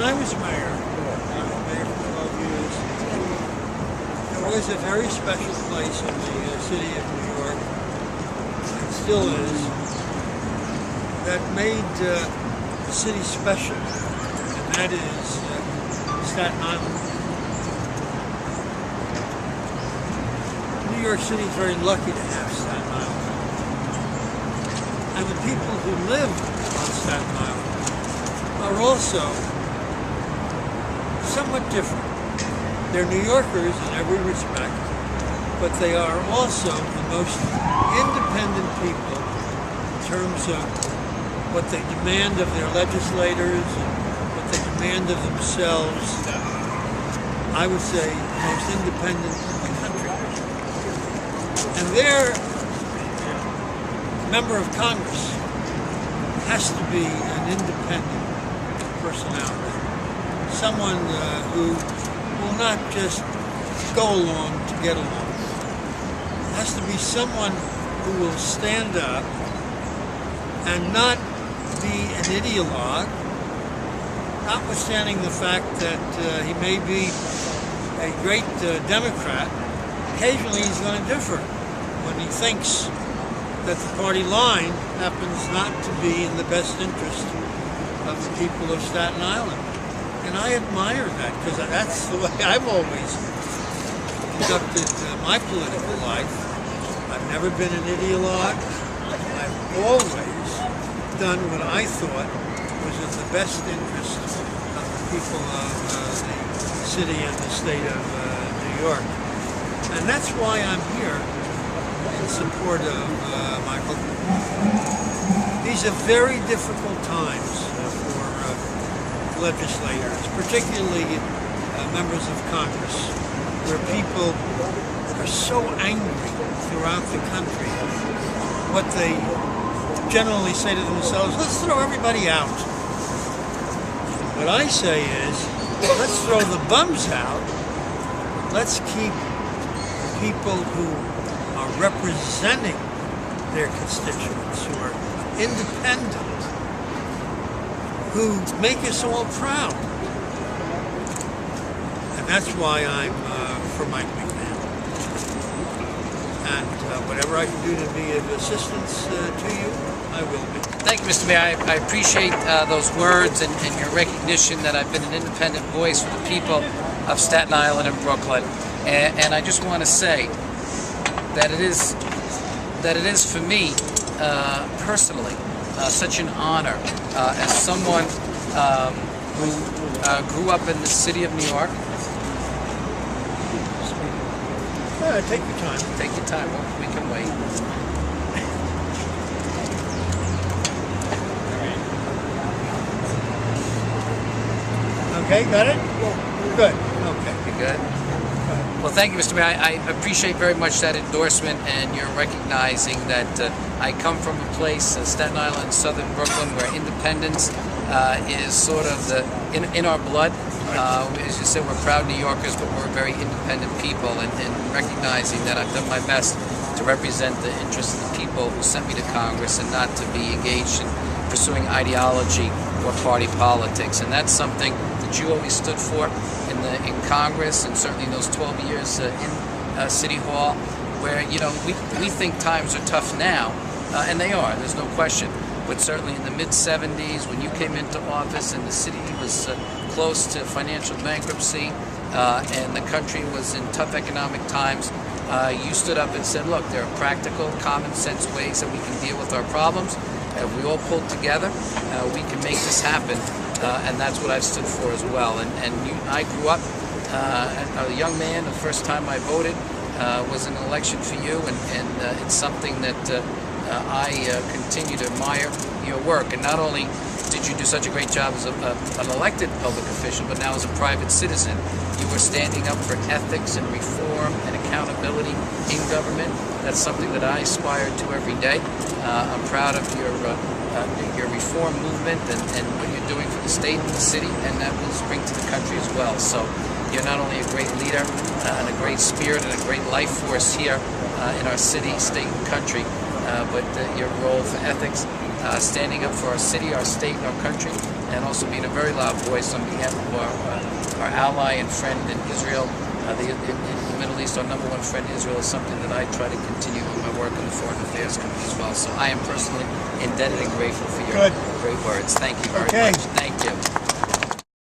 I was mayor, I was mayor for 12 years, there was a very special place in the city of New York, and still is, that made the city special, and that is Staten Island. New York City is very lucky to have Staten Island. And the people who live on Staten Island are also somewhat different. They're New Yorkers in every respect, but they are also the most independent people in terms of what they demand of their legislators and what they demand of themselves. I would say the most independent in the country. And their member of Congress has to be an independent personality. Someone who will not just go along to get along. It has to be someone who will stand up and not be an ideologue, notwithstanding the fact that he may be a great Democrat. Occasionally he's going to differ when he thinks that the party line happens not to be in the best interest of the people of Staten Island. And I admire that, because that's the way I've always conducted my political life. I've never been an ideologue. I've always done what I thought was in the best interest of the people of the city and the state of New York. And that's why I'm here in support of Michael. These are very difficult times for legislators, particularly members of Congress, where people are so angry throughout the country. What they generally say to themselves, let's throw everybody out. What I say is, let's throw the bums out. Let's keep people who are representing their constituents, who are independent, who make us all proud. And that's why I'm for Mike McMahon. And whatever I can do to be of assistance to you, I will be. Thank you, Mr. Mayor. I appreciate those words and your recognition that I've been an independent voice for the people of Staten Island and Brooklyn. And I just want to say that it is for me personally such an honor as someone who grew up in the city of New York. Take your time. Take your time. We can wait. Okay, got it? Good. Okay. You good? Well, thank you, Mr. Mayor. I appreciate very much that endorsement, and you're recognizing that I come from a place, Staten Island, southern Brooklyn, where independence is sort of in our blood. As you said, we're proud New Yorkers, but we're very independent people, and recognizing that I've done my best to represent the interests of the people who sent me to Congress and not to be engaged in pursuing ideology or party politics. And that's something that you always stood for in Congress, and certainly in those 12 years in City Hall, where, you know, we think times are tough now, and they are, there's no question. But certainly in the mid-'70s, when you came into office and the city was close to financial bankruptcy and the country was in tough economic times, you stood up and said, look, there are practical, common sense ways that we can deal with our problems. If we all pull together, we can make this happen. And that's what I've stood for as well. I grew up a young man. The first time I voted was an election for you, and it's something that I continue to admire your work. And not only did you do such a great job as an elected public official, but now as a private citizen, you were standing up for ethics and reform and accountability in government. That's something that I aspire to every day. I'm proud of your reform movement and what you're doing for the state and the city, and that will bring to the country as well. So you're not only a great leader and a great spirit and a great life force here in our city, state, and country, but your role for ethics, standing up for our city, our state, and our country, and also being a very loud voice on behalf of our ally and friend in Israel. In the Middle East, our number one friend Israel is something that I try to continue in my work in the Foreign Affairs Committee as well. So I am personally indebted and grateful for your great words. Thank you very much. Thank you.